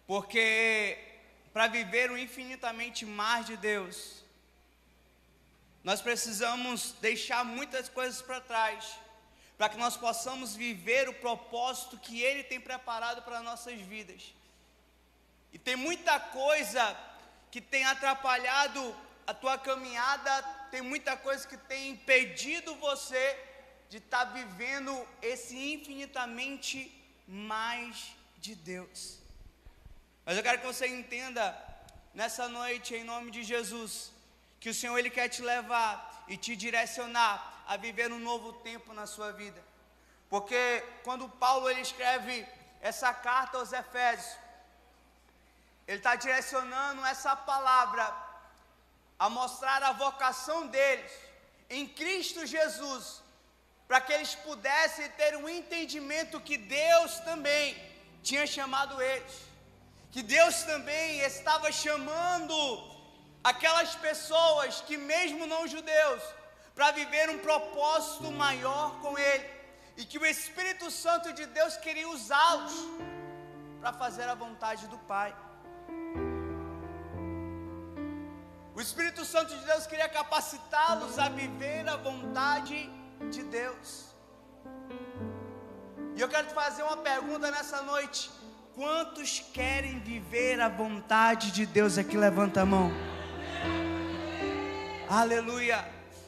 Porque para viver o infinitamente mais de Deus, nós precisamos deixar muitas coisas para trás, para que nós possamos viver o propósito que Ele tem preparado para nossas vidas. E tem muita coisa que tem atrapalhado a tua caminhada, tem muita coisa que tem impedido você de estar vivendo esse infinitamente mais de Deus. Mas eu quero que você entenda nessa noite, em nome de Jesus, que o Senhor Ele quer te levar e te direcionar a viver um novo tempo na sua vida. Porque quando Paulo ele escreve essa carta aos Efésios, ele está direcionando essa palavra a mostrar a vocação deles em Cristo Jesus, para que eles pudessem ter um entendimento que Deus também tinha chamado eles, que Deus também estava chamando aquelas pessoas que mesmo não judeus, para viver um propósito maior com Ele, e que o Espírito Santo de Deus queria usá-los para fazer a vontade do Pai. O Espírito Santo de Deus queria capacitá-los a viver a vontade de Deus. E eu quero te fazer uma pergunta nessa noite: quantos querem viver a vontade de Deus? Aqui levanta a mão. Aleluia.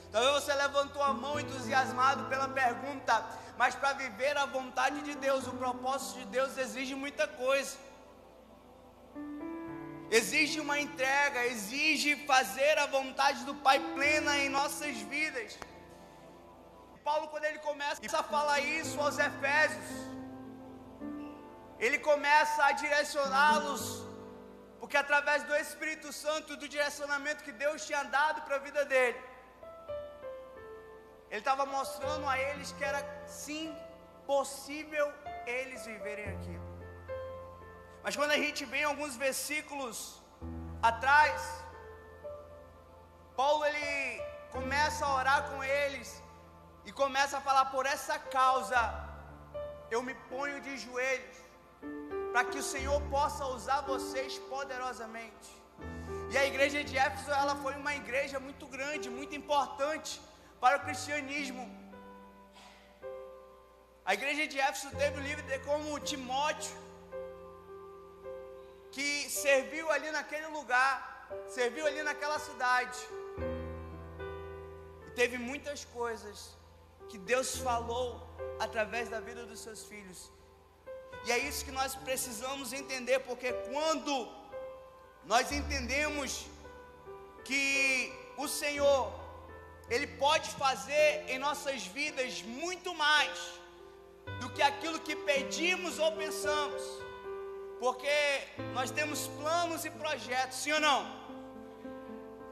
Talvez você levantou a mão entusiasmado pela pergunta, mas para viver a vontade de Deus, o propósito de Deus exige muita coisa. Exige uma entrega, exige fazer a vontade do Pai plena em nossas vidas. Paulo, quando ele começa a falar isso aos Efésios, ele começa a direcioná-los, porque através do Espírito Santo, do direcionamento que Deus tinha dado para a vida dele, ele estava mostrando a eles que era sim possível eles viverem aquilo. Mas quando a gente vem alguns versículos atrás, Paulo ele começa a orar com eles e começa a falar: por essa causa eu me ponho de joelhos, para que o Senhor possa usar vocês poderosamente. E a igreja de Éfeso, ela foi uma igreja muito grande, muito importante para o cristianismo. A igreja de Éfeso teve um líder como Timóteo, que serviu ali naquele lugar, serviu ali naquela cidade, e teve muitas coisas que Deus falou através da vida dos seus filhos. E é isso que nós precisamos entender, porque quando nós entendemos que o Senhor, Ele pode fazer em nossas vidas muito mais do que aquilo que pedimos ou pensamos, porque nós temos planos e projetos, sim ou não?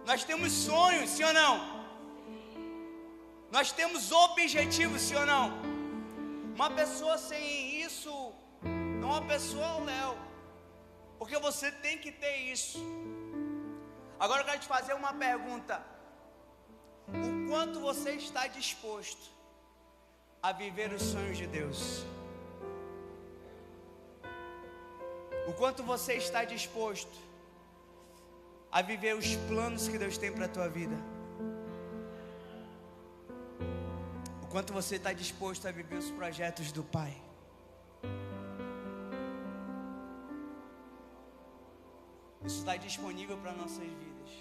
Nós temos sonhos, sim ou não? Nós temos objetivos, sim ou não? Uma pessoa sem isso não é uma pessoa ao léu, porque você tem que ter isso. Agora eu quero te fazer uma pergunta: o quanto você está disposto a viver os sonhos de Deus? O quanto você está disposto a viver os planos que Deus tem para a tua vida? O quanto você está disposto a viver os projetos do Pai? Isso está disponível para nossas vidas.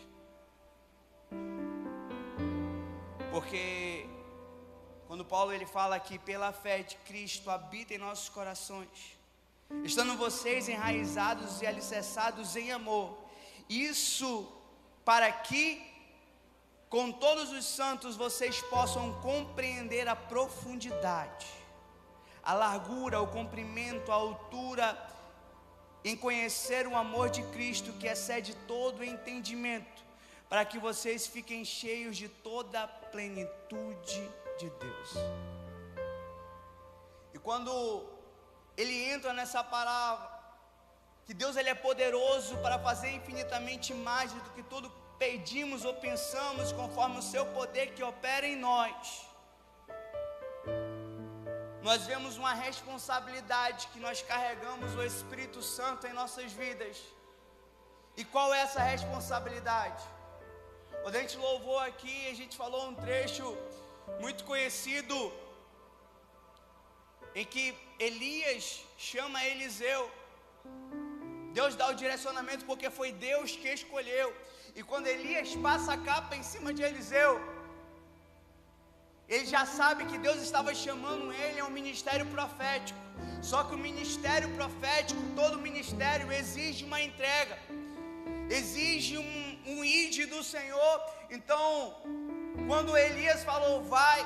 Porque quando Paulo ele fala que pela fé de Cristo habita em nossos corações, estando vocês enraizados e alicerçados em amor, isso para que com todos os santos vocês possam compreender a profundidade, a largura, o comprimento, a altura, em conhecer o amor de Cristo que excede todo o entendimento, para que vocês fiquem cheios de toda a plenitude de Deus. E quando ele entra nessa palavra, que Deus ele é poderoso para fazer infinitamente mais do que tudo pedimos ou pensamos, conforme o seu poder que opera em nós. nós vemos uma responsabilidade que nós carregamos o Espírito Santo em nossas vidas. E qual é essa responsabilidade? Quando a gente louvou aqui, a gente falou um trecho muito conhecido, em que Elias chama Eliseu. Deus dá o direcionamento porque foi Deus que escolheu. E quando Elias passa a capa em cima de Eliseu, ele já sabe que Deus estava chamando ele a um ministério profético. Só que o ministério profético, todo ministério exige uma entrega, exige um ide do Senhor. Então, quando Elias falou, vai,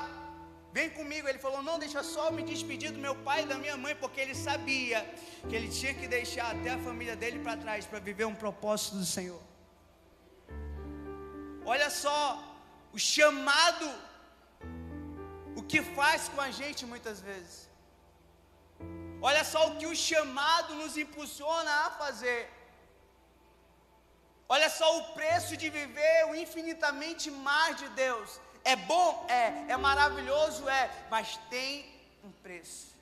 vem comigo, ele falou, não, deixa só eu me despedir do meu pai e da minha mãe, porque ele sabia que ele tinha que deixar até a família dele para trás, para viver um propósito do Senhor. Olha só, o chamado, o que faz com a gente muitas vezes. Olha só o que o chamado nos impulsiona a fazer. Olha só o preço de viver o infinitamente mais de Deus. É bom? É maravilhoso? Mas tem um preço.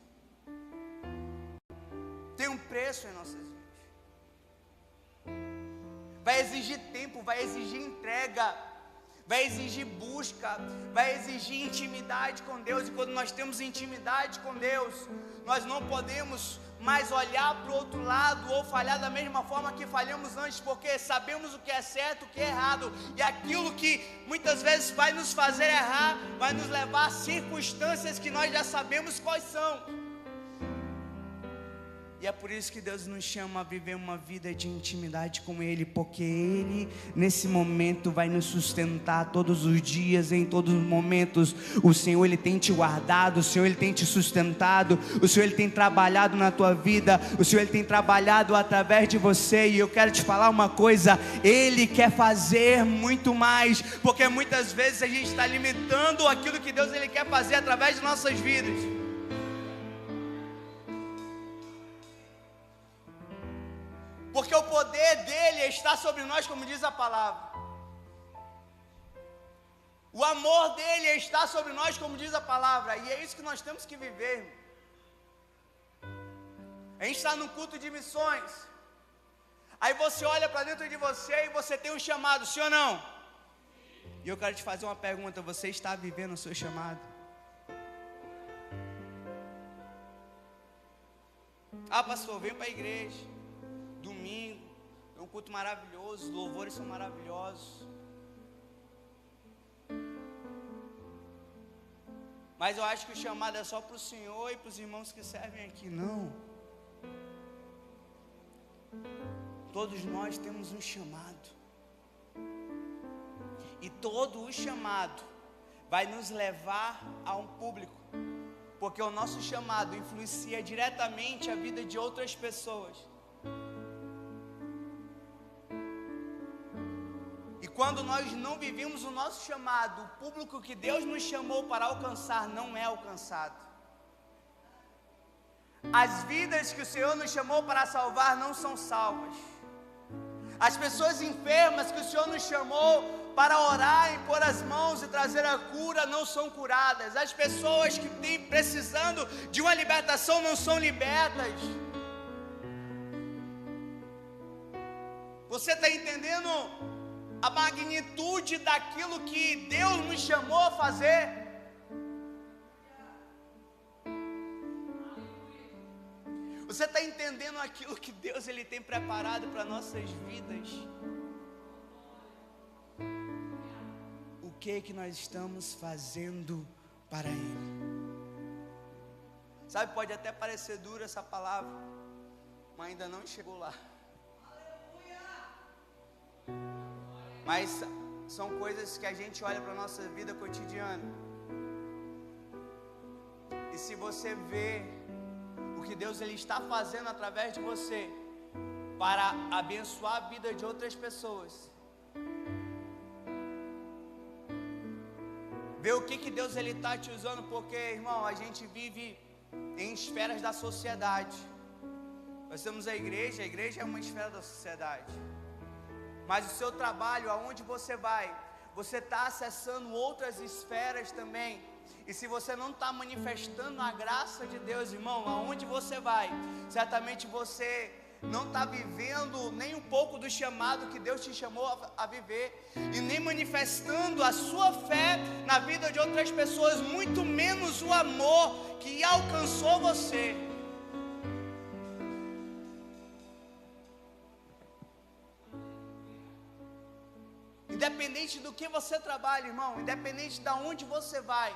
Tem um preço em nossas vidas. Vai exigir tempo, vai exigir entrega, vai exigir busca, vai exigir intimidade com Deus. E quando nós temos intimidade com Deus, nós não podemos mais olhar para o outro lado ou falhar da mesma forma que falhamos antes, porque sabemos o que é certo, o que é errado, e aquilo que muitas vezes vai nos fazer errar, vai nos levar a circunstâncias que nós já sabemos quais são. E é por isso que Deus nos chama a viver uma vida de intimidade com Ele, porque Ele, nesse momento, vai nos sustentar todos os dias, em todos os momentos. O Senhor, Ele tem te guardado, o Senhor, Ele tem te sustentado, o Senhor, Ele tem trabalhado na tua vida, o Senhor, Ele tem trabalhado através de você. E eu quero te falar uma coisa, Ele quer fazer muito mais, porque muitas vezes a gente está limitando aquilo que Deus, Ele quer fazer através de nossas vidas. Porque o poder dele está sobre nós, como diz a palavra. O amor dele está sobre nós, como diz a palavra. E é isso que nós temos que viver. A gente está num culto de missões. Aí você olha para dentro de você e você tem um chamado, sim ou não? E eu quero te fazer uma pergunta: você está vivendo o seu chamado? Ah, pastor, vem para a igreja domingo, é um culto maravilhoso, os louvores são maravilhosos, mas eu acho que o chamado é só para o Senhor e para os irmãos que servem aqui. Não, todos nós temos um chamado, e todo o chamado vai nos levar a um público, porque o nosso chamado influencia diretamente a vida de outras pessoas. Quando nós não vivemos o nosso chamado, o público que Deus nos chamou para alcançar não é alcançado. As vidas que o Senhor nos chamou para salvar não são salvas. As pessoas enfermas que o Senhor nos chamou para orar, impor as mãos e trazer a cura não são curadas. As pessoas que estão precisando de uma libertação não são libertas. Você está entendendo a magnitude daquilo que Deus nos chamou a fazer? Você está entendendo aquilo que Deus, Ele tem preparado para nossas vidas? O que nós estamos fazendo para Ele? Sabe, pode até parecer dura essa palavra, mas ainda não chegou lá. Mas são coisas que a gente olha para a nossa vida cotidiana. E se você vê o que Deus, Ele está fazendo através de você para abençoar a vida de outras pessoas, vê o que Deus, Ele está te usando, porque, irmão, a gente vive em esferas da sociedade. Nós temos a igreja é uma esfera da sociedade. Mas o seu trabalho, aonde você vai, você está acessando outras esferas também E se você não está manifestando a graça de Deus, irmão, aonde você vai, certamente você não está vivendo nem um pouco do chamado que Deus te chamou a viver, e nem manifestando a sua fé na vida de outras pessoas, muito menos o amor que alcançou você. Independente do que você trabalha, irmão, independente de onde você vai,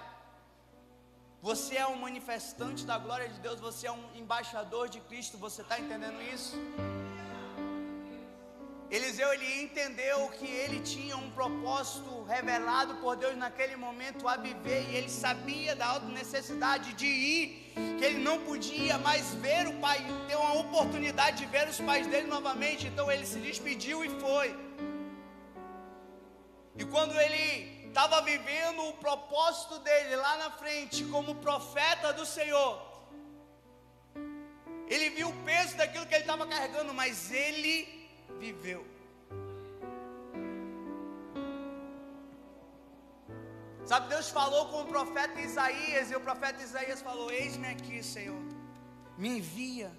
você é um manifestante da glória de Deus, você é um embaixador de Cristo, você está entendendo isso? Eliseu, ele entendeu que ele tinha um propósito revelado por Deus naquele momento a viver, e ele sabia da alta necessidade de ir, que ele não podia mais ver o pai, ter uma oportunidade de ver os pais dele novamente, então ele se despediu e foi. E quando ele estava vivendo o propósito dele lá na frente, como profeta do Senhor, ele viu o peso daquilo que ele estava carregando, mas ele viveu. Sabe, Deus falou com o profeta Isaías, e o profeta Isaías falou: eis-me aqui, Senhor, me envia.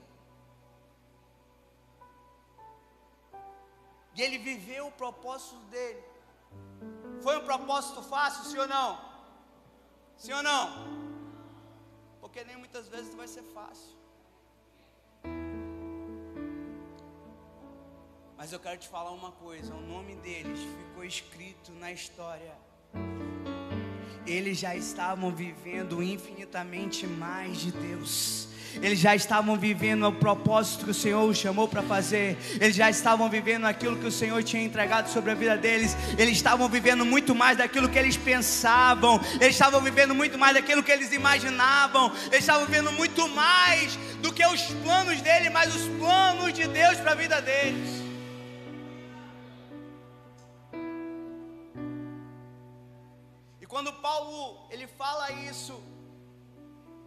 E ele viveu o propósito dele. Foi um propósito fácil, sim ou não? Sim ou não? Porque nem muitas vezes vai ser fácil. Mas eu quero te falar uma coisa: o nome deles ficou escrito na história. Eles já estavam vivendo infinitamente mais de Deus. Eles já estavam vivendo o propósito que o Senhor os chamou para fazer. Eles já estavam vivendo aquilo que o Senhor tinha entregado sobre a vida deles. Eles estavam vivendo muito mais daquilo que eles pensavam. Eles estavam vivendo muito mais daquilo que eles imaginavam. Eles estavam vivendo muito mais do que os planos dele, mas os planos de Deus para a vida deles. E quando Paulo ele fala isso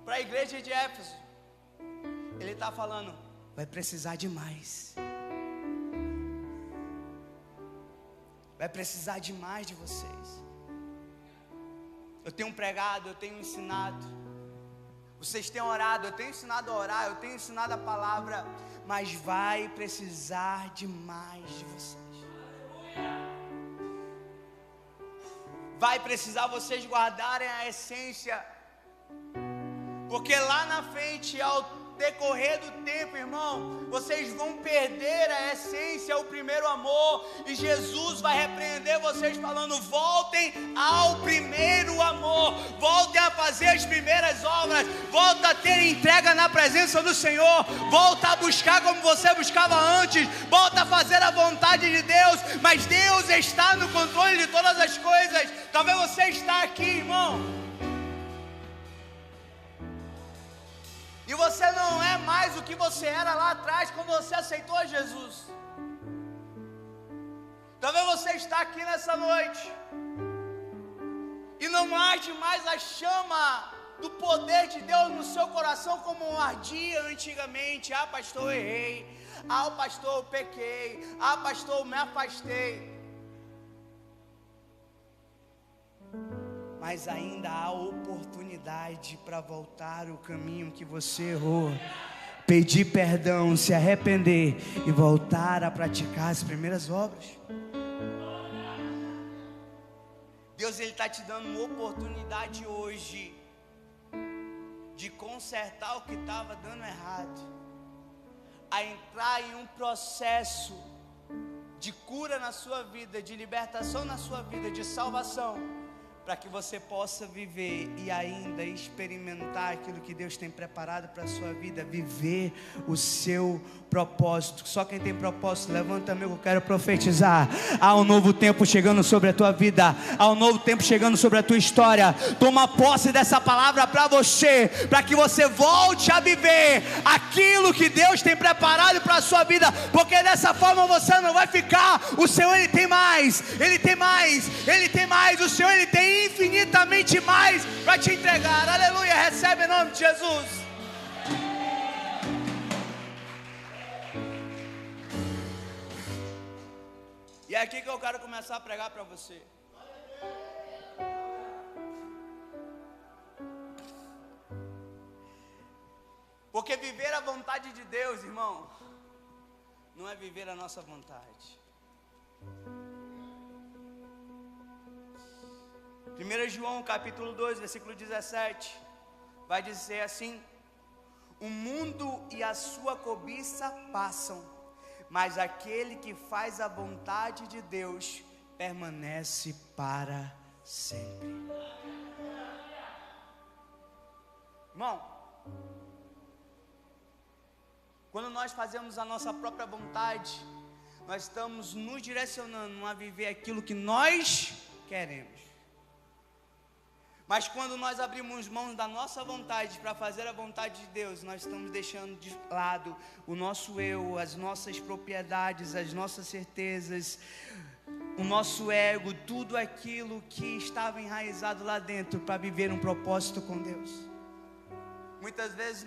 para a igreja de Éfeso, ele está falando: vai precisar de mais. Vai precisar de mais de vocês. Eu tenho pregado, eu tenho ensinado. Vocês têm orado, eu tenho ensinado a orar, eu tenho ensinado a palavra. Mas vai precisar de mais de vocês. Vai precisar vocês guardarem a essência. Porque lá na frente, ao decorrer do tempo, irmão, vocês vão perder a essência, o primeiro amor, e Jesus vai repreender vocês falando: voltem ao primeiro amor, voltem a fazer as primeiras obras, volta a ter entrega na presença do Senhor, volta a buscar como você buscava antes, volta a fazer a vontade de Deus. Mas Deus está no controle de todas as coisas. Talvez você está aqui, irmão, e você não é mais o que você era lá atrás, quando você aceitou a Jesus. Talvez você está aqui nessa noite e não arde mais a chama do poder de Deus no seu coração como ardia antigamente. Ah, pastor, eu errei. Ah, pastor, eu pequei. Ah, pastor, eu me afastei. Mas ainda há oportunidade para voltar o caminho que você errou, pedir perdão, se arrepender e voltar a praticar as primeiras obras. Deus, Ele está te dando uma oportunidade hoje de consertar o que estava dando errado, a entrar em um processo de cura na sua vida, de libertação na sua vida, de salvação, para que você possa viver e ainda experimentar aquilo que Deus tem preparado para a sua vida, viver o seu propósito. Só quem tem propósito, levanta amigo, eu quero profetizar. Há um novo tempo chegando sobre a tua vida, há um novo tempo chegando sobre a tua história. Toma posse dessa palavra para você, para que você volte a viver aquilo que Deus tem preparado para a sua vida, porque dessa forma você não vai ficar. O Senhor, Ele tem mais, Ele tem mais, Ele tem mais. O Senhor, Ele tem infinitamente mais para te entregar. Aleluia, recebe em nome de Jesus. E é aqui que eu quero começar a pregar para você. Porque viver a vontade de Deus, irmão, não é viver a nossa vontade. 1 João capítulo 2, versículo 17, vai dizer assim: o mundo e a sua cobiça passam, mas aquele que faz a vontade de Deus permanece para sempre. Irmão, quando nós fazemos a nossa própria vontade, nós estamos nos direcionando a viver aquilo que nós queremos. Mas quando nós abrimos mão da nossa vontade para fazer a vontade de Deus, nós estamos deixando de lado o nosso eu, as nossas propriedades, as nossas certezas, o nosso ego, tudo aquilo que estava enraizado lá dentro para viver um propósito com Deus. Muitas vezes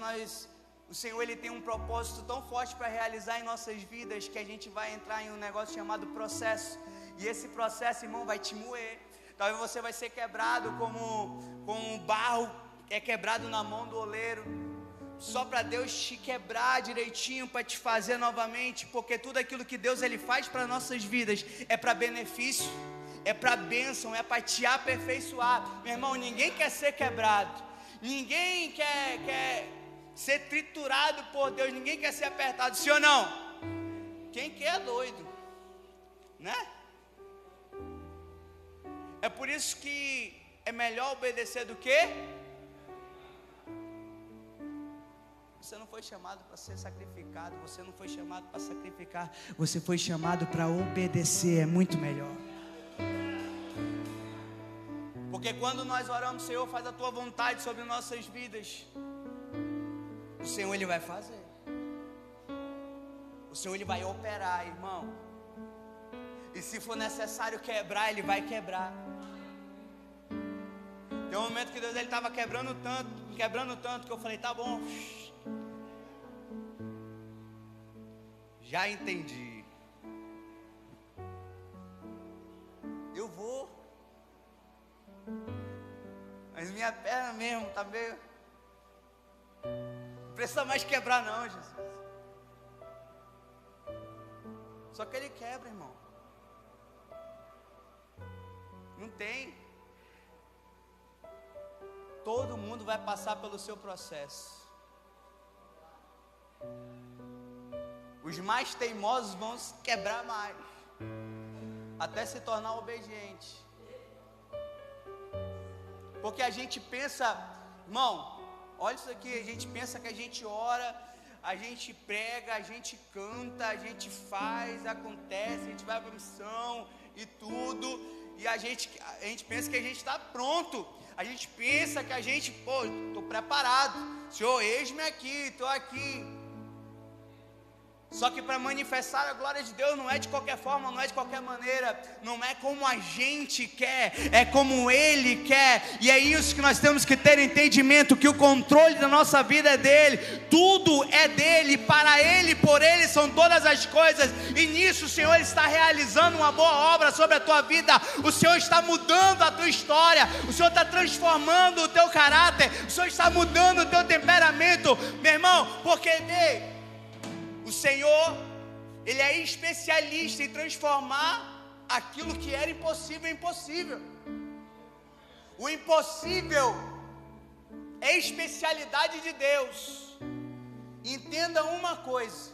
o Senhor ele tem um propósito tão forte para realizar em nossas vidas que a gente vai entrar em um negócio chamado processo. E esse processo, irmão, vai te moer. Talvez você vai ser quebrado como um barro é quebrado na mão do oleiro, só para Deus te quebrar direitinho, para te fazer novamente, porque tudo aquilo que Deus ele faz para nossas vidas é para benefício, é para bênção, é para te aperfeiçoar. Meu irmão, ninguém quer ser quebrado, ninguém quer ser triturado por Deus, ninguém quer ser apertado, sim ou não? Quem quer é doido, né? É por isso que é melhor obedecer do que? Você não foi chamado para ser sacrificado, você não foi chamado para sacrificar, você foi chamado para obedecer, é muito melhor. Porque quando nós oramos, Senhor, faz a tua vontade sobre nossas vidas, o Senhor ele vai fazer, o Senhor ele vai operar, irmão. E se for necessário quebrar, ele vai quebrar. Tem um momento que Deus ele estava quebrando tanto que eu falei, tá bom, já entendi, eu vou, mas minha perna mesmo tá meio, não precisa mais quebrar não, Jesus. Só que ele quebra, irmão. Não tem. Todo mundo vai passar pelo seu processo. Os mais teimosos vão se quebrar mais, até se tornar obediente. Porque a gente pensa, irmão, olha isso aqui, a gente pensa que a gente ora, a gente prega, a gente canta, a gente faz, acontece, a gente vai para a missão e tudo. E a gente pensa que a gente está pronto. A gente pensa que a gente, estou preparado. Senhor, eis-me aqui, estou aqui. Só que para manifestar a glória de Deus não é de qualquer forma, não é de qualquer maneira, não é como a gente quer, é como Ele quer. E é isso que nós temos que ter entendimento, que o controle da nossa vida é dEle, tudo é dEle, para Ele, por Ele são todas as coisas. E nisso o Senhor está realizando uma boa obra sobre a tua vida, o Senhor está mudando a tua história, o Senhor está transformando o teu caráter, o Senhor está mudando o teu temperamento, meu irmão, porque o Senhor, Ele é especialista em transformar aquilo que era impossível em possível. O impossível é especialidade de Deus. Entenda uma coisa: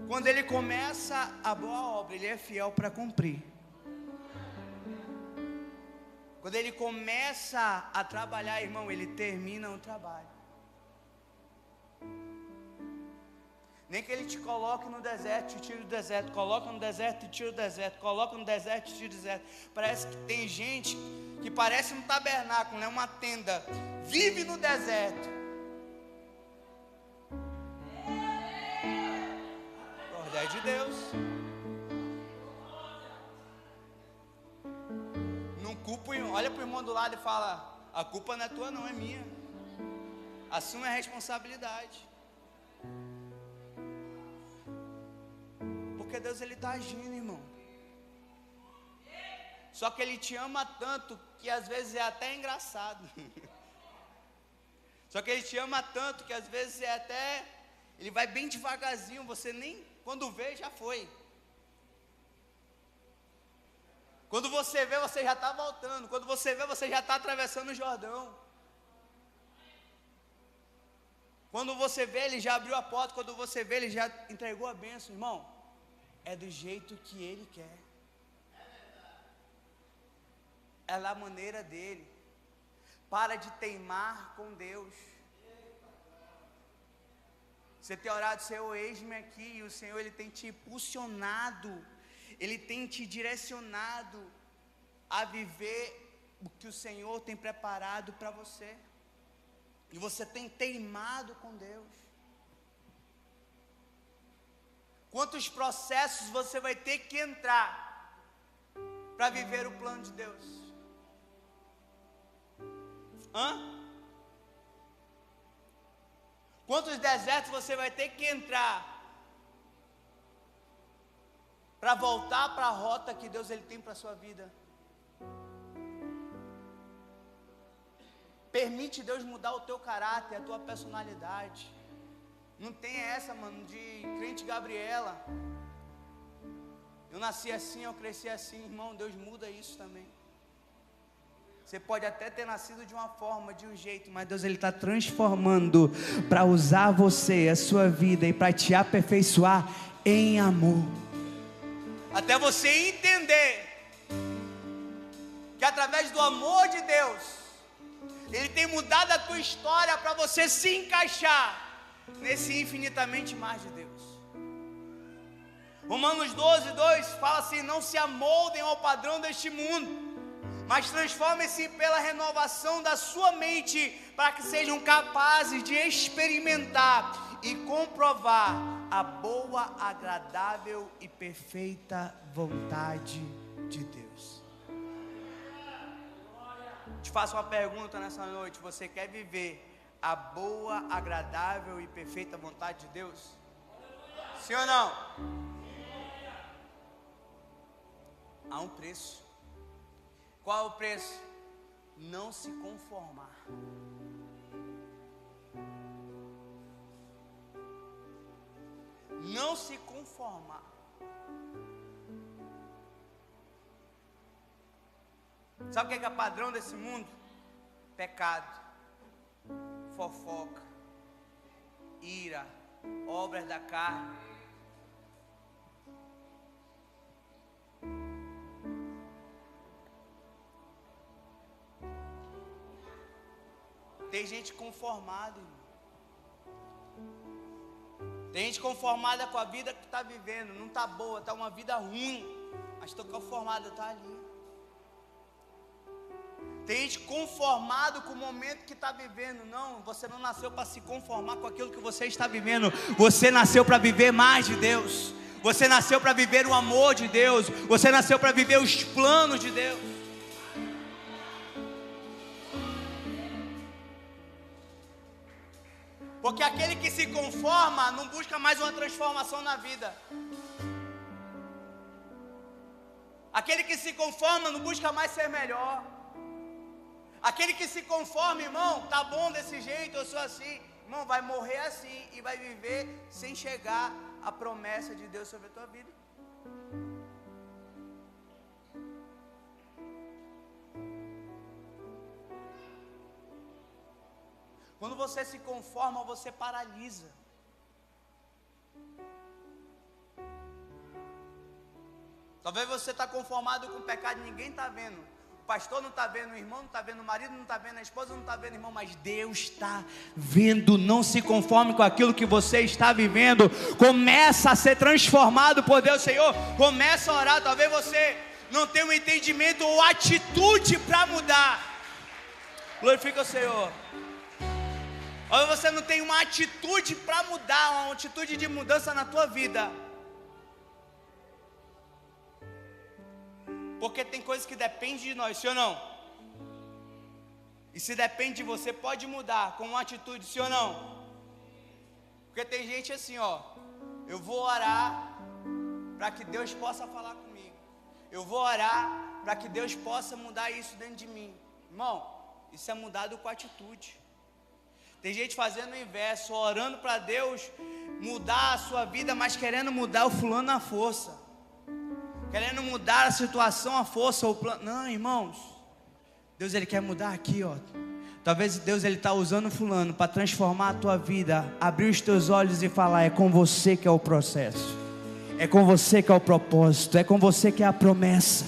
quando Ele começa a boa obra, Ele é fiel para cumprir. Quando Ele começa a trabalhar, irmão, Ele termina o trabalho. Nem que Ele te coloque no deserto, te tire do deserto, coloca no deserto e tira do deserto, coloca no deserto e tira do deserto. Parece que tem gente que parece um tabernáculo, né? Uma tenda, vive no deserto. Ordem é de Deus. Não culpa, olha para o irmão do lado e fala: a culpa não é tua não, é minha. Assume a responsabilidade. Porque Deus ele está agindo, irmão. Só que Ele te ama tanto que às vezes é até engraçado. Só que Ele te ama tanto que às vezes Ele vai bem devagarzinho, você nem, quando vê, já foi. Quando você vê, você já está voltando. Quando você vê, você já está atravessando o Jordão. Quando você vê, Ele já abriu a porta. Quando você vê, Ele já entregou a bênção, irmão. É do jeito que Ele quer. É da maneira dEle. Para de teimar com Deus. Você tem orado, Senhor, eis-me aqui. E o Senhor, Ele tem te impulsionado. Ele tem te direcionado a viver o que o Senhor tem preparado para você. E você tem teimado com Deus. Quantos processos você vai ter que entrar para viver o plano de Deus? Quantos desertos você vai ter que entrar para voltar para a rota que Deus Ele tem para a sua vida? Permite Deus mudar o teu caráter, a tua personalidade. Não tem essa, mano, de crente Gabriela. Eu nasci assim, eu cresci assim, irmão. Deus muda isso também. Você pode até ter nascido de uma forma, de um jeito, mas Deus Ele está transformando para usar você, a sua vida, e para te aperfeiçoar em amor. Até você entender que através do amor de Deus, Ele tem mudado a tua história para você se encaixar nesse infinitamente mais de Deus. Romanos 12:2 fala assim: não se amoldem ao padrão deste mundo, mas transformem-se pela renovação da sua mente, para que sejam capazes de experimentar e comprovar a boa, agradável e perfeita vontade de Deus. Te faço uma pergunta nessa noite: você quer viver a boa, agradável e perfeita vontade de Deus? Sim ou não? Há um preço. Qual é o preço? Não se conformar. Não se conformar. Sabe o que é padrão desse mundo? Pecado, fofoca, ira, obras da carne. Tem gente conformada, irmão. Tem gente conformada com a vida que está vivendo. Não está boa, está uma vida ruim, mas estou conformada, está ali. Tem gente conformado com o momento que está vivendo. Não, você não nasceu para se conformar com aquilo que você está vivendo. Você nasceu para viver mais de Deus. Você nasceu para viver o amor de Deus. Você nasceu para viver os planos de Deus. Porque aquele que se conforma não busca mais uma transformação na vida. Aquele que se conforma não busca mais ser melhor. Aquele que se conforma, irmão, tá bom desse jeito, eu sou assim, irmão, vai morrer assim e vai viver sem chegar à promessa de Deus sobre a tua vida. Quando você se conforma, você paralisa. Talvez você está conformado com o pecado, ninguém está vendo. O pastor não está vendo, o irmão não está vendo, o marido não está vendo, a esposa não está vendo, irmão, mas Deus está vendo. Não se conforme com aquilo que você está vivendo. Começa a ser transformado por Deus, Senhor. Começa a orar. Talvez você não tenha um entendimento ou atitude para mudar. Glorifica o Senhor. Ou você não tem uma atitude para mudar, uma atitude de mudança na tua vida. Porque tem coisas que dependem de nós, sim ou não? E se depende de você, pode mudar com uma atitude, sim ou não? Porque tem gente assim, ó, eu vou orar para que Deus possa falar comigo. Eu vou orar para que Deus possa mudar isso dentro de mim. Irmão, isso é mudado com atitude. Tem gente fazendo o inverso, orando para Deus mudar a sua vida, mas querendo mudar o fulano à força, querendo mudar a situação à força, o plano. Não, irmãos, Deus ele quer mudar aqui, ó. Talvez Deus ele está usando o fulano para transformar a tua vida, abrir os teus olhos e falar: é com você que é o processo, é com você que é o propósito, é com você que é a promessa.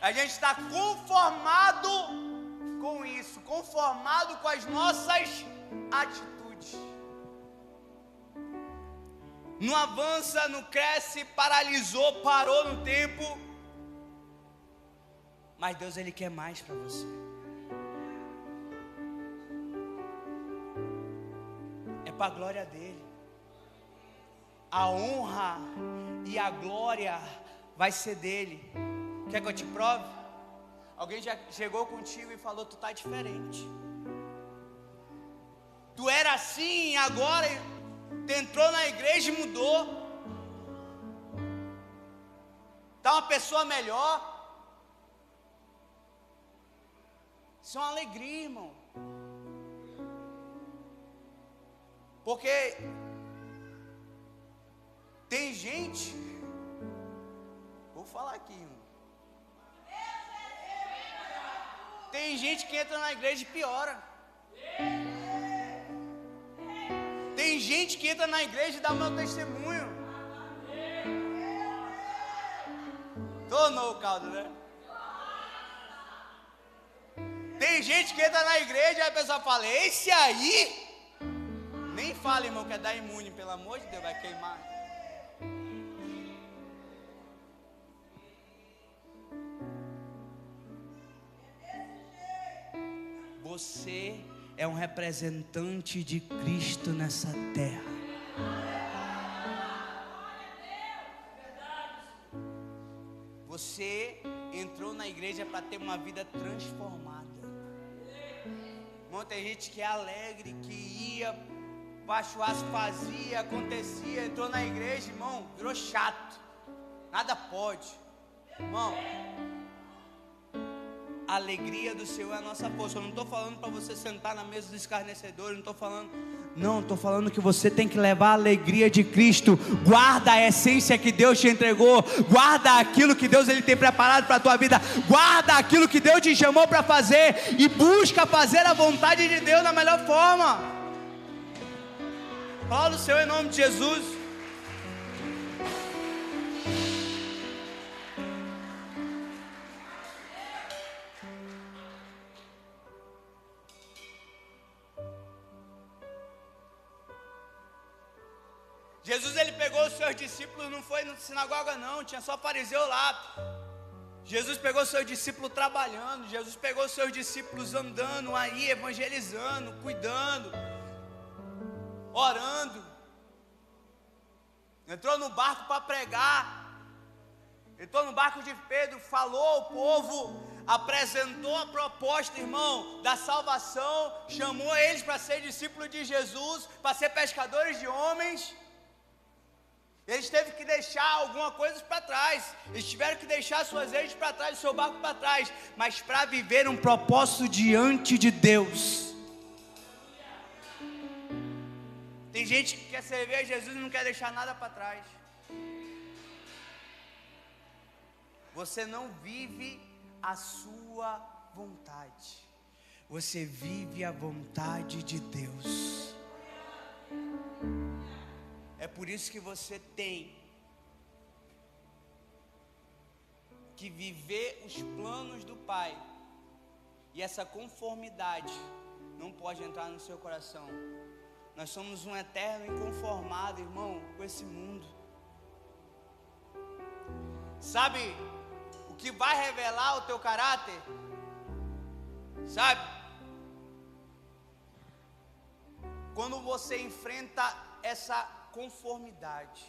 A gente está conformado com isso, conformado com as nossas atitudes. Não avança, não cresce, paralisou, parou no tempo. Mas Deus ele quer mais para você. É para a glória dele. A honra e a glória vai ser dele. Quer que eu te prove? Alguém já chegou contigo e falou: tu tá diferente. Tu era assim, agora tu entrou na igreja e mudou. Tá uma pessoa melhor. Isso é uma alegria, irmão. Porque tem gente, vou falar aqui, irmão. Tem gente que entra na igreja e piora. Tem gente que entra na igreja e dá meu testemunho. Tornou o caldo, né? Tem gente que entra na igreja e a pessoa fala: esse aí, nem fala, irmão, que é dar imune, pelo amor de Deus, vai queimar. Você é um representante de Cristo nessa terra. Você entrou na igreja para ter uma vida transformada. Irmão, tem gente que é alegre, que ia, para churrasco fazia, acontecia, entrou na igreja, irmão, virou chato. Nada pode. Irmão, a alegria do Senhor é a nossa força. Eu não estou falando para você sentar na mesa do escarnecedor, não estou falando que você tem que levar a alegria de Cristo. Guarda a essência que Deus te entregou, guarda aquilo que Deus ele tem preparado para a tua vida, guarda aquilo que Deus te chamou para fazer e busca fazer a vontade de Deus da melhor forma. Fala do Senhor em nome de Jesus. Jesus ele pegou os seus discípulos, não foi na sinagoga não, tinha só fariseu lá. Jesus pegou os seus discípulos trabalhando, Jesus pegou os seus discípulos andando aí, evangelizando, cuidando, orando. Entrou no barco para pregar, entrou no barco de Pedro, falou ao povo, apresentou a proposta, irmão, da salvação, chamou eles para ser discípulos de Jesus, para ser pescadores de homens. Eles tiveram que deixar alguma coisa para trás. Eles tiveram que deixar suas redes para trás, o seu barco para trás. Mas para viver um propósito diante de Deus. Tem gente que quer servir a Jesus e não quer deixar nada para trás. Você não vive a sua vontade. Você vive a vontade de Deus. É por isso que você tem que viver os planos do Pai. E essa conformidade não pode entrar no seu coração. Nós somos um eterno inconformado, irmão, com esse mundo. Sabe o que vai revelar o teu caráter? Sabe? Quando você enfrenta essa conformidade.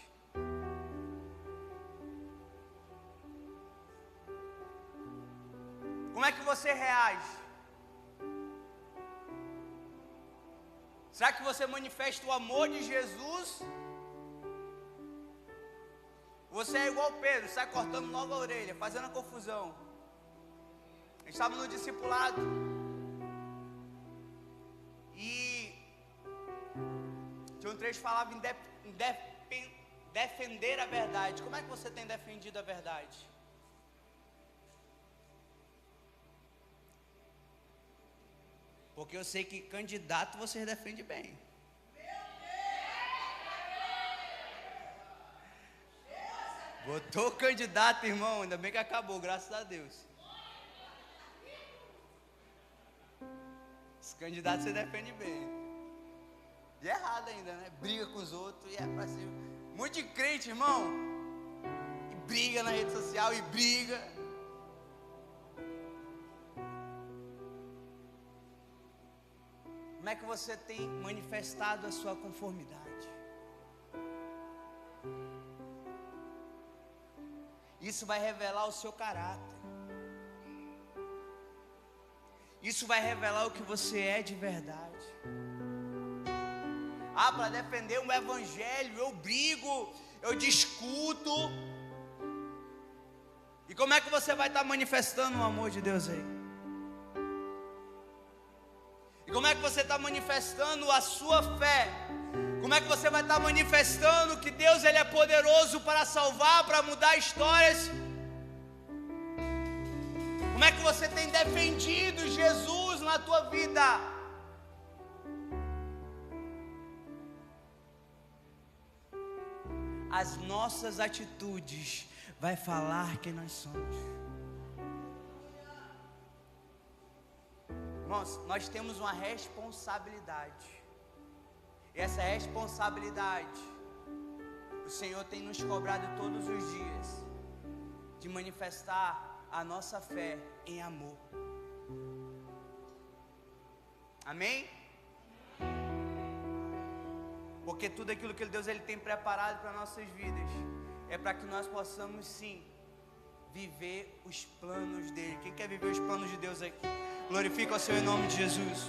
Como é que você reage? Será que você manifesta o amor de Jesus? Você é igual Pedro, sai cortando logo a orelha, fazendo a confusão. A gente estava no discipulado. igreja falava em defender a verdade. Como é que você tem defendido a verdade? Porque eu sei que candidato vocês defendem bem. Botou o candidato, irmão, ainda bem que acabou, graças a Deus. Os candidatos você defende bem. E é errado ainda, né? Briga com os outros e é pra cima. Muito de crente, irmão. E briga na rede social e briga. Como é que você tem manifestado a sua conformidade? Isso vai revelar o seu caráter. Isso vai revelar o que você é de verdade. Ah, para defender um evangelho, eu brigo, eu discuto. E como é que você vai estar manifestando o amor de Deus aí? E como é que você está manifestando a sua fé? Como é que você vai estar manifestando que Deus ele é poderoso para salvar, para mudar histórias? Como é que você tem defendido Jesus na tua vida? As nossas atitudes vai falar quem nós somos. Irmãos, nós temos uma responsabilidade. E essa responsabilidade, o Senhor tem nos cobrado todos os dias, de manifestar a nossa fé em amor. Amém? Porque tudo aquilo que Deus ele tem preparado para nossas vidas é para que nós possamos sim viver os planos dele. Quem quer viver os planos de Deus aqui? Glorifica o Senhor em nome de Jesus.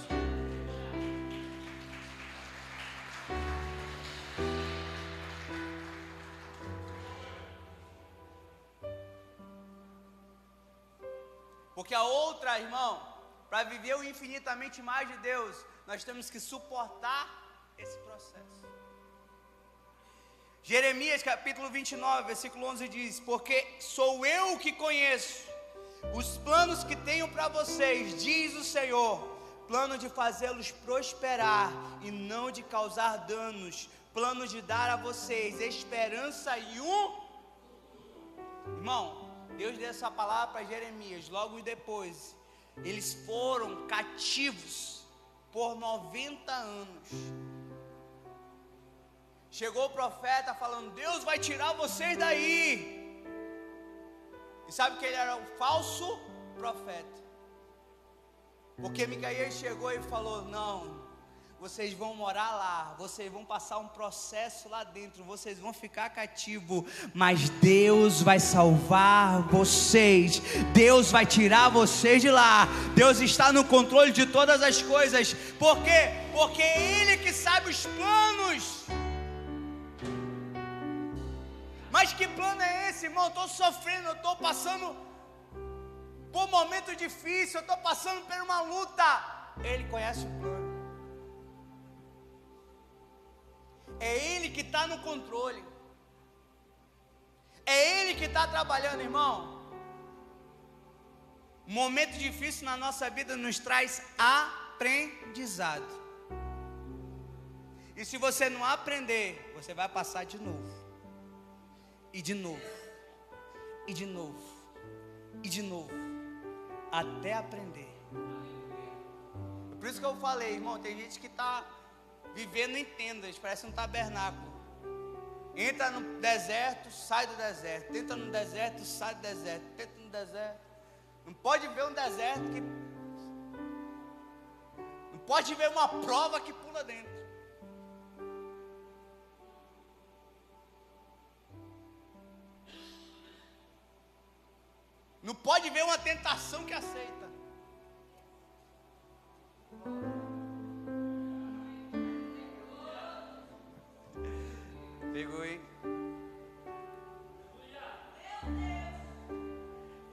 Porque a outra, irmão, para viver o infinitamente mais de Deus, nós temos que suportar esse processo. Jeremias capítulo 29, versículo 11 diz: porque sou eu que conheço os planos que tenho para vocês, diz o Senhor, plano de fazê-los prosperar e não de causar danos, plano de dar a vocês esperança e Irmão, Deus deu essa palavra para Jeremias. Logo depois, eles foram cativos por 90 anos. Chegou o profeta falando: Deus vai tirar vocês daí. E sabe que ele era um falso profeta. Porque Micaías chegou e falou: não, vocês vão morar lá, vocês vão passar um processo lá dentro, vocês vão ficar cativos, mas Deus vai salvar vocês, Deus vai tirar vocês de lá, Deus está no controle de todas as coisas. Por quê? Porque é Ele que sabe os planos. Mas que plano é esse, irmão? Eu estou sofrendo, eu estou passando por um momento difícil, eu estou passando por uma luta. Ele conhece o plano. É Ele que está no controle. É Ele que está trabalhando, irmão. Um momento difícil na nossa vida nos traz aprendizado. E se você não aprender, você vai passar de novo. E de novo. E de novo. E de novo. Até aprender. Por isso que eu falei, irmão, tem gente que está vivendo em tendas, parece um tabernáculo. Entra no deserto, sai do deserto. Entra no deserto, sai do deserto. Entra no deserto. Não pode ver um deserto que... Não pode ver uma prova que pula dentro. Não pode ver uma tentação que aceita. Pegou, hein?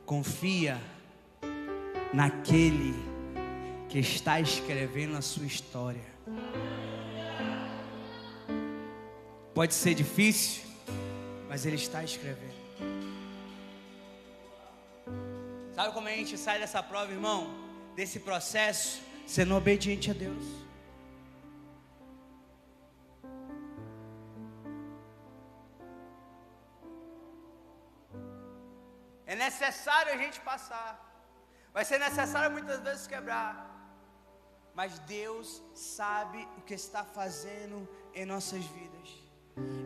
Confia naquele que está escrevendo a sua história. Pode ser difícil, mas Ele está escrevendo. Sabe como a gente sai dessa prova, irmão? Desse processo, sendo obediente a Deus. É necessário a gente passar. Vai ser necessário muitas vezes quebrar. Mas Deus sabe o que está fazendo em nossas vidas.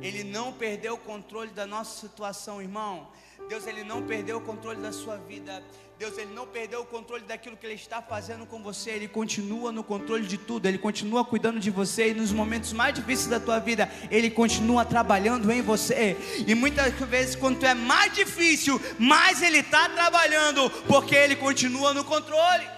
Ele não perdeu o controle da nossa situação, irmão. Deus, Ele não perdeu o controle da sua vida. Deus, Ele não perdeu o controle daquilo que Ele está fazendo com você. Ele continua no controle de tudo. Ele continua cuidando de você. E nos momentos mais difíceis da tua vida, Ele continua trabalhando em você. E muitas vezes, quando é mais difícil, mais Ele está trabalhando, porque Ele continua no controle.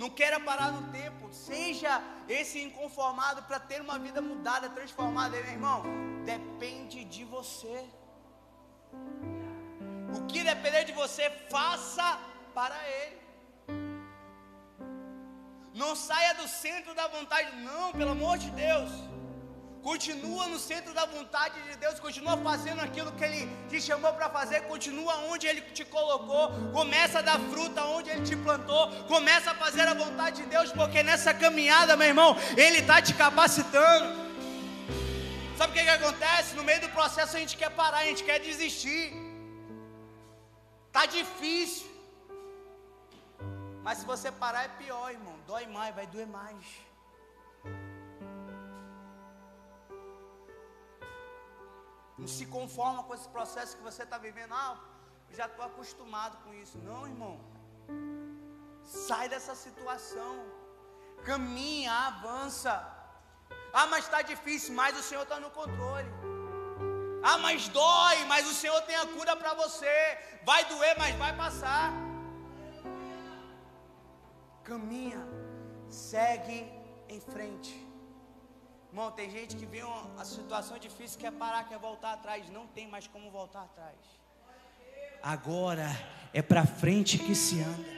Não queira parar no tempo. Seja esse inconformado para ter uma vida mudada, transformada. Meu irmão, depende de você. O que depender de você, faça para Ele. Não saia do centro da vontade, não, pelo amor de Deus. Continua no centro da vontade de Deus, continua fazendo aquilo que Ele te chamou para fazer, continua onde Ele te colocou, começa a dar fruta onde Ele te plantou, começa a fazer a vontade de Deus, porque nessa caminhada, meu irmão, Ele está te capacitando. Sabe o que acontece? No meio do processo a gente quer parar, a gente quer desistir, está difícil, mas se você parar é pior, irmão, dói mais, vai doer mais. Não se conforma com esse processo que você está vivendo. Ah, eu já estou acostumado com isso. Não, irmão. Sai dessa situação. Caminha, avança. Ah, mas está difícil, mas o Senhor está no controle. Ah, mas dói, mas o Senhor tem a cura para você. Vai doer, mas vai passar. Caminha, segue em frente. Irmão, tem gente que vê uma situação difícil, quer parar, quer voltar atrás. Não tem mais como voltar atrás. Agora é para frente que se anda.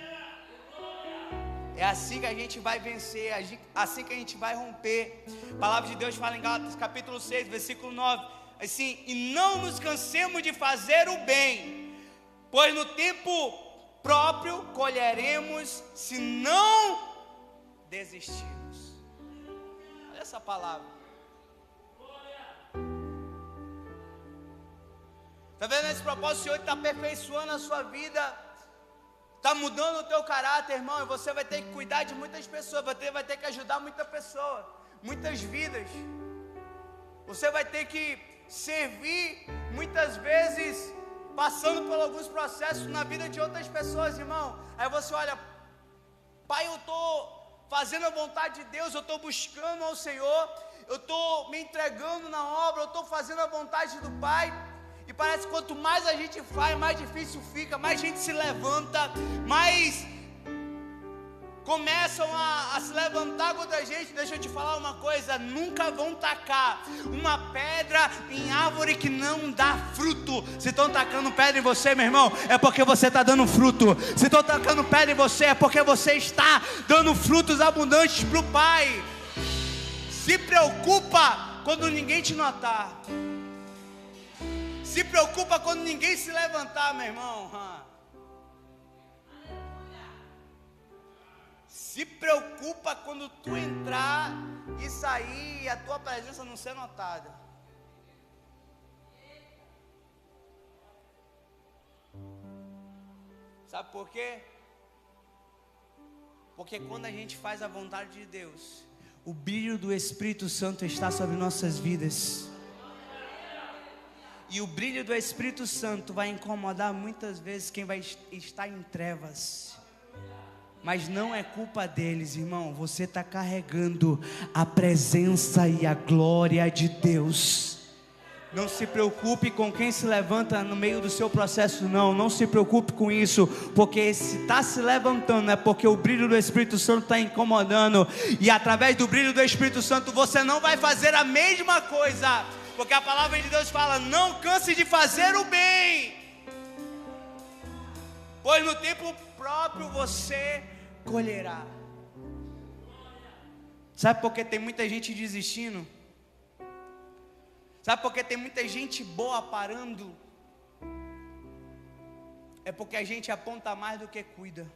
É assim que a gente vai vencer, assim que a gente vai romper. A palavra de Deus fala em Gálatas capítulo 6, versículo 9. Assim, e não nos cansemos de fazer o bem, pois no tempo próprio colheremos, se não desistirmos. Essa palavra. Está vendo esse propósito? O Senhor está aperfeiçoando a sua vida, está mudando o teu caráter, irmão. E você vai ter que cuidar de muitas pessoas, vai ter que ajudar muita pessoa, muitas vidas. Você vai ter que servir muitas vezes, passando por alguns processos na vida de outras pessoas, irmão. Aí você olha, pai, eu estou fazendo a vontade de Deus, eu estou buscando ao Senhor, eu estou me entregando na obra, eu estou fazendo a vontade do Pai, e parece que quanto mais a gente faz, mais difícil fica, mais gente se levanta, mais começam a se levantar contra a gente. Deixa eu te falar uma coisa, nunca vão tacar uma pedra em árvore que não dá fruto. Se estão tacando pedra em você, meu irmão, é porque você está dando fruto. Se estão tacando pedra em você, é porque você está dando frutos abundantes para o Pai. Se preocupa quando ninguém te notar. Se preocupa quando ninguém se levantar, meu irmão. Se preocupa quando tu entrar e sair e a tua presença não ser notada. Sabe por quê? Porque quando a gente faz a vontade de Deus, o brilho do Espírito Santo está sobre nossas vidas. E o brilho do Espírito Santo vai incomodar muitas vezes quem vai estar em trevas. Mas não é culpa deles, irmão. Você está carregando a presença e a glória de Deus. Não se preocupe com quem se levanta no meio do seu processo, não se preocupe com isso, porque se está se levantando é porque o brilho do Espírito Santo está incomodando, e através do brilho do Espírito Santo você não vai fazer a mesma coisa, porque a palavra de Deus fala, não canse de fazer o bem. pois no tempo próprio você colherá. Sabe por que tem muita gente desistindo? Sabe por que tem muita gente boa parando? É porque a gente aponta mais do que cuida.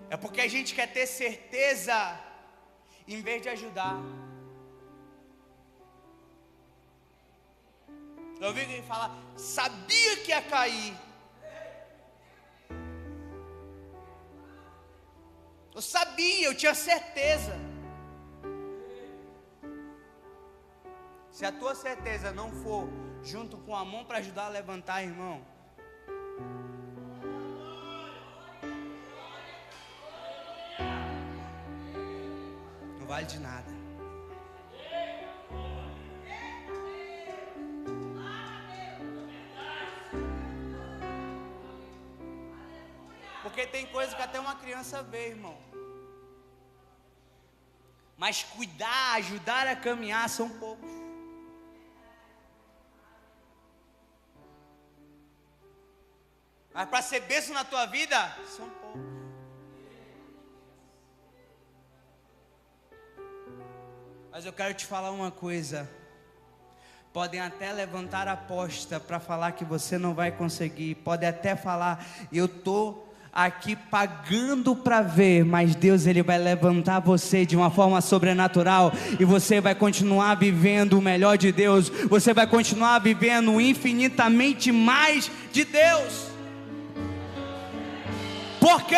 É porque a gente quer ter certeza em vez de ajudar. Eu ouvi alguém falar, sabia que ia cair. Eu sabia, eu tinha certeza. Se a tua certeza não for junto com a mão para ajudar a levantar, irmão, não vale de nada. Porque tem coisa que até uma criança vê, irmão. Mas cuidar, ajudar a caminhar são poucos. Mas para ser bênção na tua vida, são poucos. Mas eu quero te falar uma coisa. Podem até levantar a aposta para falar que você não vai conseguir. Podem até falar, eu estou aqui pagando para ver, mas Deus ele vai levantar você de uma forma sobrenatural e você vai continuar vivendo o melhor de Deus. Você vai continuar vivendo infinitamente mais de Deus. Por quê?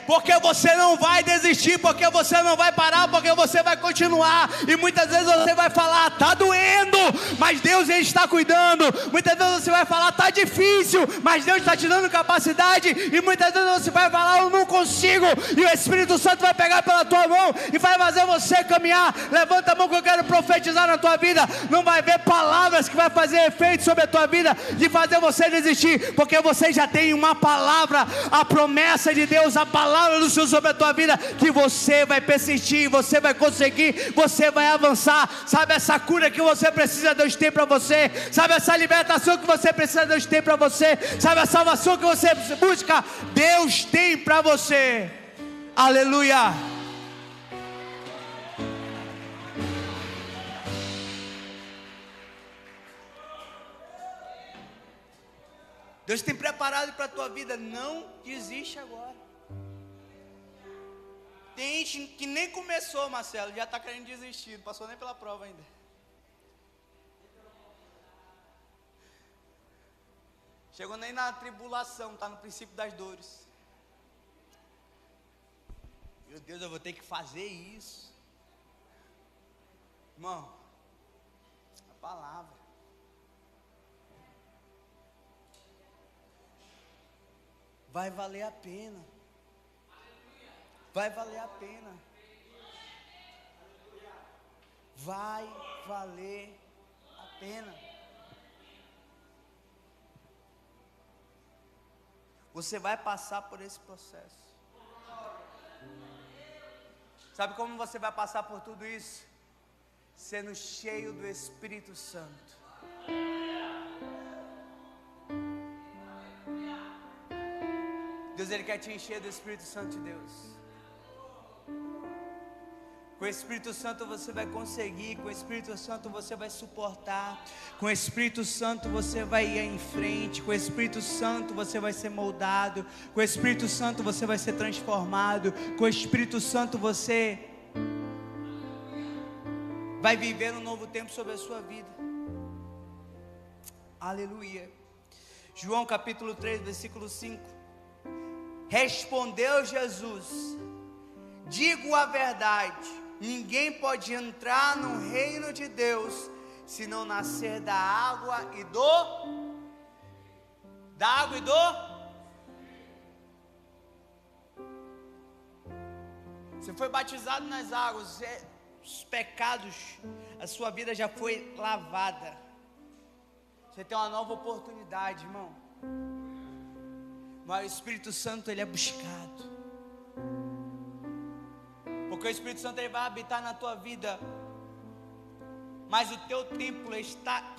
Porque você não vai desistir, porque você não vai parar, porque você vai continuar. E muitas vezes você vai falar, está doendo, mas Deus ele está cuidando. Muitas vezes você vai falar, está difícil, mas Deus está te dando capacidade. E muitas vezes você vai falar, eu não consigo. E o Espírito Santo vai pegar pela tua mão e vai fazer você caminhar. Levanta a mão que eu quero profetizar na tua vida. Não vai haver palavras que vai fazer efeito sobre a tua vida, de fazer você desistir, porque você já tem uma palavra, a promessa de Deus, a palavra do Senhor sobre a tua vida, que você vai persistir, você vai conseguir, você vai avançar. Sabe essa cura que você precisa, Deus tem para você. Sabe essa libertação que você precisa, Deus tem para você. Sabe a salvação que você busca, Deus tem para você. Aleluia. Deus tem preparado para a tua vida, não desiste agora. Tem gente que nem começou, Marcelo, já está querendo desistir, não passou nem pela prova ainda. Chegou nem na tribulação, está no princípio das dores. Meu Deus, eu vou ter que fazer isso. Irmão, a palavra. Vai valer a pena. Vai valer a pena. Vai valer a pena. Você vai passar por esse processo. Sabe como você vai passar por tudo isso? Sendo cheio do Espírito Santo. Deus ele quer te encher do Espírito Santo de Deus. Com o Espírito Santo você vai conseguir, com o Espírito Santo você vai suportar, com o Espírito Santo você vai ir em frente, com o Espírito Santo você vai ser moldado, com o Espírito Santo você vai ser transformado, com o Espírito Santo você vai viver um novo tempo sobre a sua vida. Aleluia. João capítulo 3, versículo 5. Respondeu Jesus: digo a verdade, ninguém pode entrar no reino de Deus se não nascer da água e do Você foi batizado nas águas, os pecados, a sua vida já foi lavada. Você tem uma nova oportunidade, irmão. Mas o Espírito Santo ele é buscado, porque o Espírito Santo ele vai habitar na tua vida mas o teu templo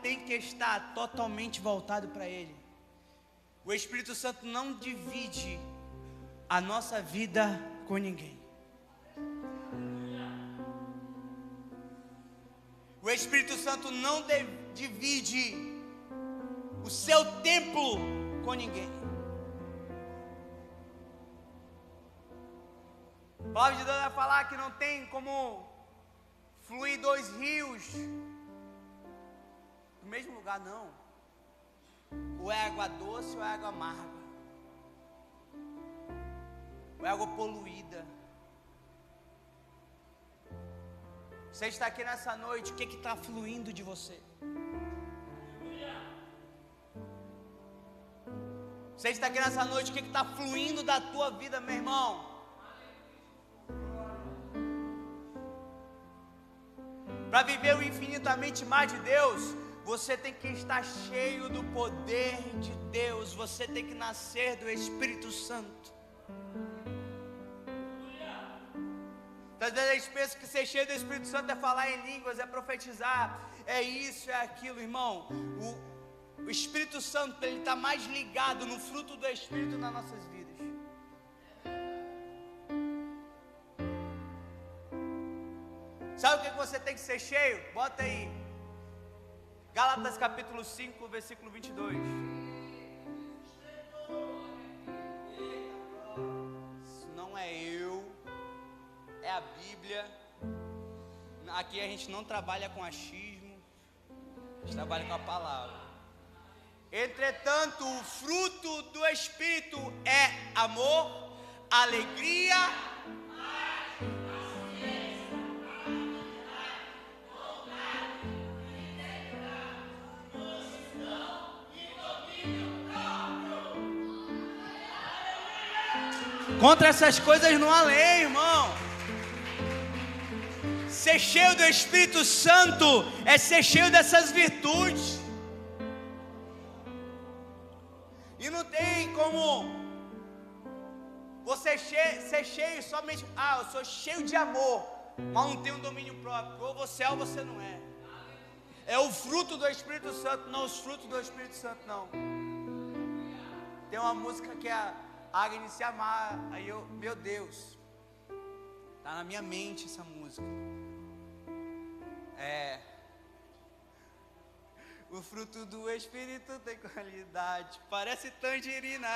tem que estar totalmente voltado para Ele. O Espírito Santo não divide a nossa vida com ninguém. O Espírito Santo não divide o seu templo com ninguém. A palavra de Deus vai falar que não tem como fluir dois rios no mesmo lugar, não. Ou é água doce ou é água amarga. Ou é água poluída. Você está aqui nessa noite, o que está fluindo de você? Você está aqui nessa noite, o que está fluindo da tua vida, meu irmão? Para viver o infinitamente mais de Deus, você tem que estar cheio do poder de Deus. Você tem que nascer do Espírito Santo. Às vezes a gente pensa que ser cheio do Espírito Santo é falar em línguas, é profetizar, é isso, é aquilo, irmão. O Espírito Santo, ele está mais ligado no fruto do Espírito nas nossas vidas. Sabe o que você tem que ser cheio? Bota aí. Gálatas capítulo 5, versículo 22. Isso não é eu, é a Bíblia. Aqui a gente não trabalha com achismo, a gente trabalha com a palavra. Entretanto, o fruto do Espírito é amor, alegria, contra essas coisas não há lei, irmão. Ser cheio do Espírito Santo é ser cheio dessas virtudes. E não tem como você ser cheio somente, eu sou cheio de amor, mas não tenho domínio próprio. Ou você é ou você não é. É o fruto do Espírito Santo, não os frutos do Espírito Santo, não. Tem uma música que é a Agnes se amar, aí eu, meu Deus, tá na minha mente essa música. O fruto do Espírito tem qualidade, parece tangerina.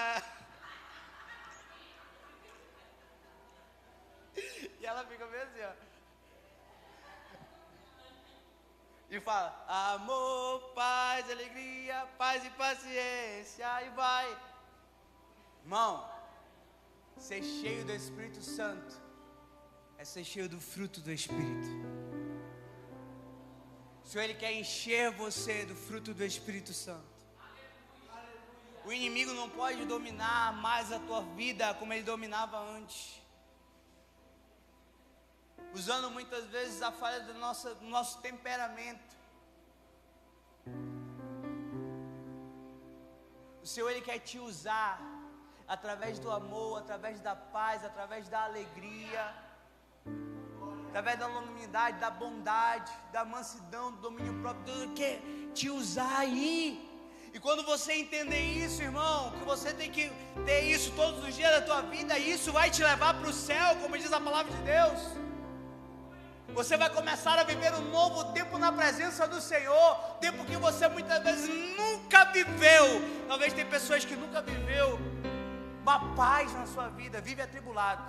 E ela fica bem assim, ó. E fala, amor, paz, alegria, paz e paciência, e vai. Irmão, ser cheio do Espírito Santo é ser cheio do fruto do Espírito. O Senhor, Ele quer encher você do fruto do Espírito Santo. O inimigo não pode dominar mais a tua vida como ele dominava antes, usando muitas vezes a falha do nosso temperamento. O Senhor, Ele quer te usar através do amor, através da paz, através da alegria, através da longanimidade, da bondade, da mansidão, do domínio próprio. Deus quer te usar aí. E quando você entender isso, irmão, que você tem que ter isso todos os dias da tua vida, isso vai te levar para o céu, como diz a palavra de Deus. Você vai começar a viver um novo tempo na presença do Senhor, tempo que você muitas vezes nunca viveu. Talvez tem pessoas que nunca viveu uma paz na sua vida, vive atribulado,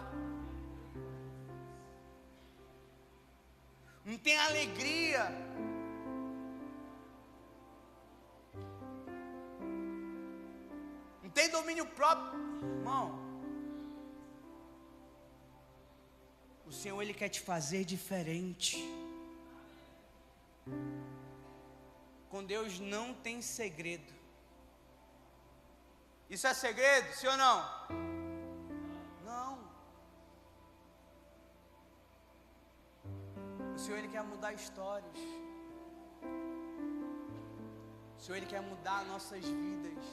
não tem alegria, não tem domínio próprio. Irmão, o Senhor, Ele quer te fazer diferente. Com Deus não tem segredo. Isso é segredo, sim ou não? Não. O Senhor, Ele quer mudar histórias. O Senhor, Ele quer mudar nossas vidas.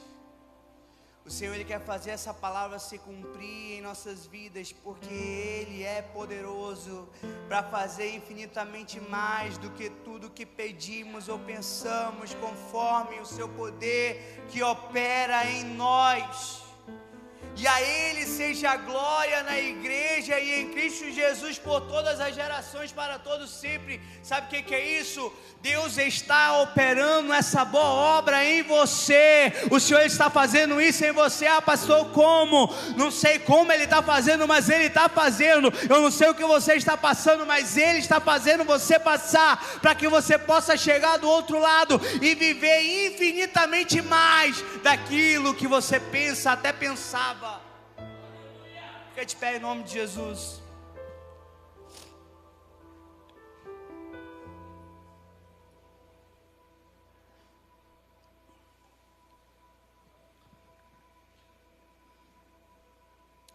O Senhor, Ele quer fazer essa palavra se cumprir em nossas vidas, porque Ele é poderoso para fazer infinitamente mais do que tudo que pedimos ou pensamos, conforme o seu poder que opera em nós. E a Ele seja a glória na igreja e em Cristo Jesus por todas as gerações, para todos sempre. Sabe o que é isso? Deus está operando essa boa obra em você. O Senhor está fazendo isso em você. Ah, pastor, como? Não sei como Ele está fazendo, mas Ele está fazendo. Eu não sei o que você está passando, mas Ele está fazendo você passar, para que você possa chegar do outro lado e viver infinitamente mais daquilo que você pensa, até pensava. Fica de pé em nome de Jesus.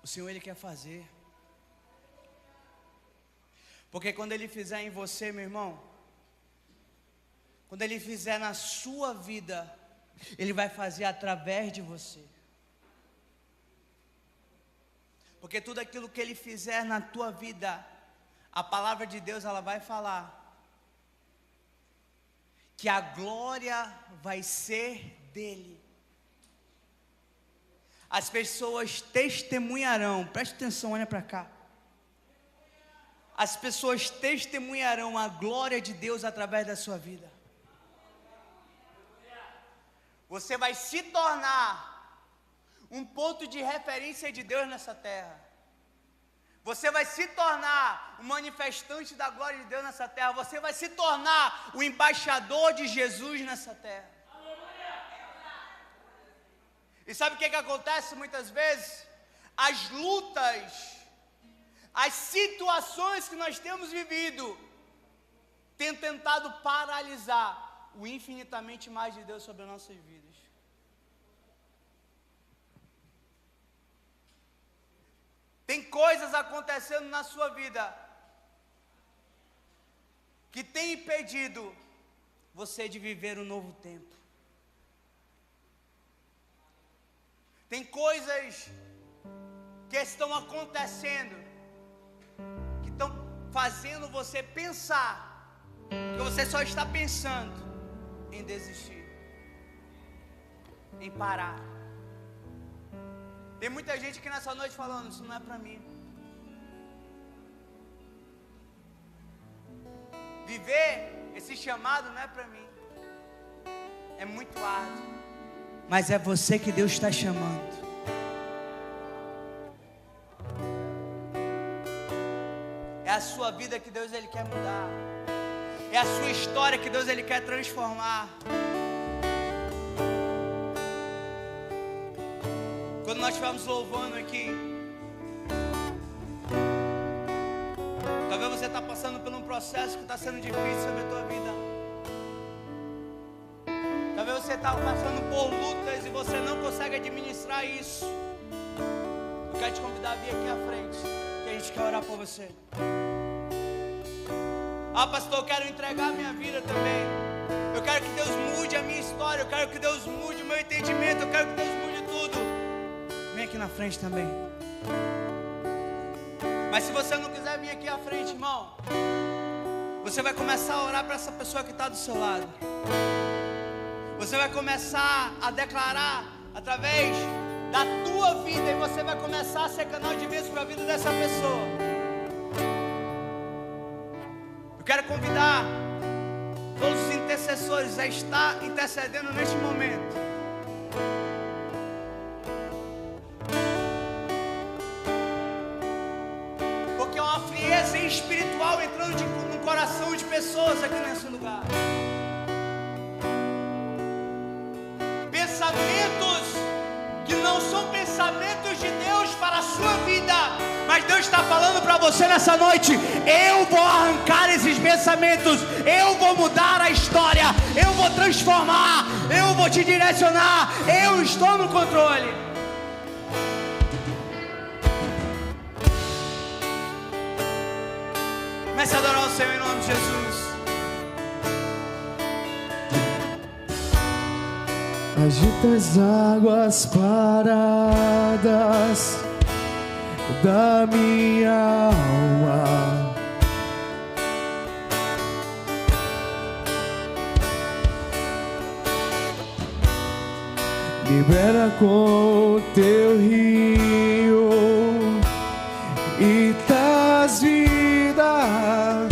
O Senhor, Ele quer fazer. Porque quando Ele fizer em você, meu irmão, quando Ele fizer na sua vida, Ele vai fazer através de você. Porque tudo aquilo que Ele fizer na tua vida, a palavra de Deus, ela vai falar que a glória vai ser dEle. As pessoas testemunharão, preste atenção, olha para cá. As pessoas testemunharão a glória de Deus através da sua vida. Você vai se tornar um ponto de referência de Deus nessa terra. Você vai se tornar um manifestante da glória de Deus nessa terra. Você vai se tornar o embaixador de Jesus nessa terra. E sabe o que acontece muitas vezes? As lutas, as situações que nós temos vivido, têm tentado paralisar o infinitamente mais de Deus sobre as nossas vidas. Tem coisas acontecendo na sua vida que tem impedido você de viver um novo tempo. Tem coisas que estão acontecendo, que estão fazendo você pensar, que você só está pensando em desistir, em parar. Tem muita gente que nessa noite falando, isso não é para mim. Viver esse chamado não é para mim. É muito árduo. Mas é você que Deus está chamando. É a sua vida que Deus Ele quer mudar. É a sua história que Deus Ele quer transformar. Quando nós estivermos louvando aqui, talvez você está passando por um processo que está sendo difícil sobre a tua vida. Talvez você está passando por lutas e você não consegue administrar isso. Eu quero te convidar a vir aqui à frente, que a gente quer orar por você. Ah, pastor, eu quero entregar a minha vida também. Eu quero que Deus mude a minha história. Eu quero que Deus mude o meu entendimento. Eu quero que Deus mude tudo. Vem aqui na frente também. Mas se você não quiser vir aqui à frente, irmão, você vai começar a orar para essa pessoa que está do seu lado. Você vai começar a declarar através da tua vida, e você vai começar a ser canal de bênção para a vida dessa pessoa. Eu quero convidar todos os intercessores a estar intercedendo neste momento. Porque é uma frieza espiritual entrando no coração de pessoas aqui nesse lugar. Pensamentos que não são pensamentos de Deus para a sua vida, mas Deus está falando para você nessa noite: eu vou arrancar esses pensamentos, eu vou mudar a história, eu vou transformar, eu vou te direcionar, eu estou no controle. Comece a adorar o Senhor em nome de Jesus. agita as águas paradas da minha alma. Libera com o teu rio e traz vida.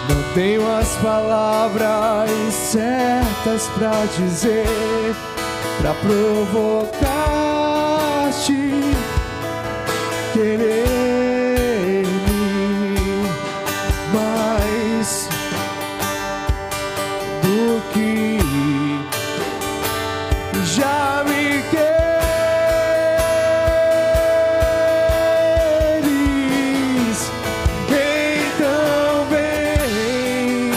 Não tenho as palavras certas pra dizer, pra provocar-te, querer-me mais do que já me queres. Então vem,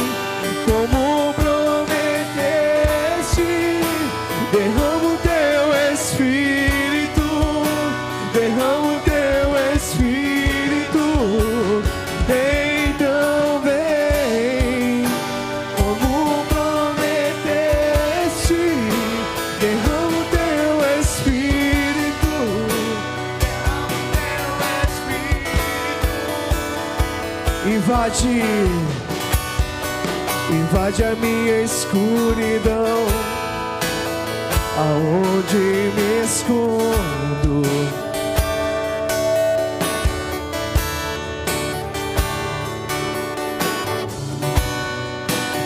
como prometeste, derrama o teu Espírito, derrama o teu Espírito. Então vem, como prometeste, derrama o teu Espírito, derrama o teu Espírito. Invade a minha escuridão, aonde me escondo.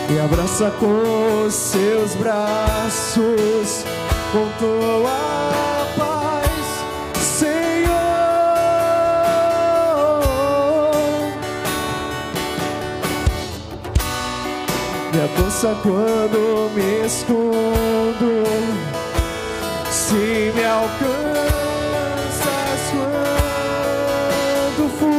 E abraça com os seus braços, com tua paz, Senhor. Me alcança quando me escondo, se me alcanças quando fujo.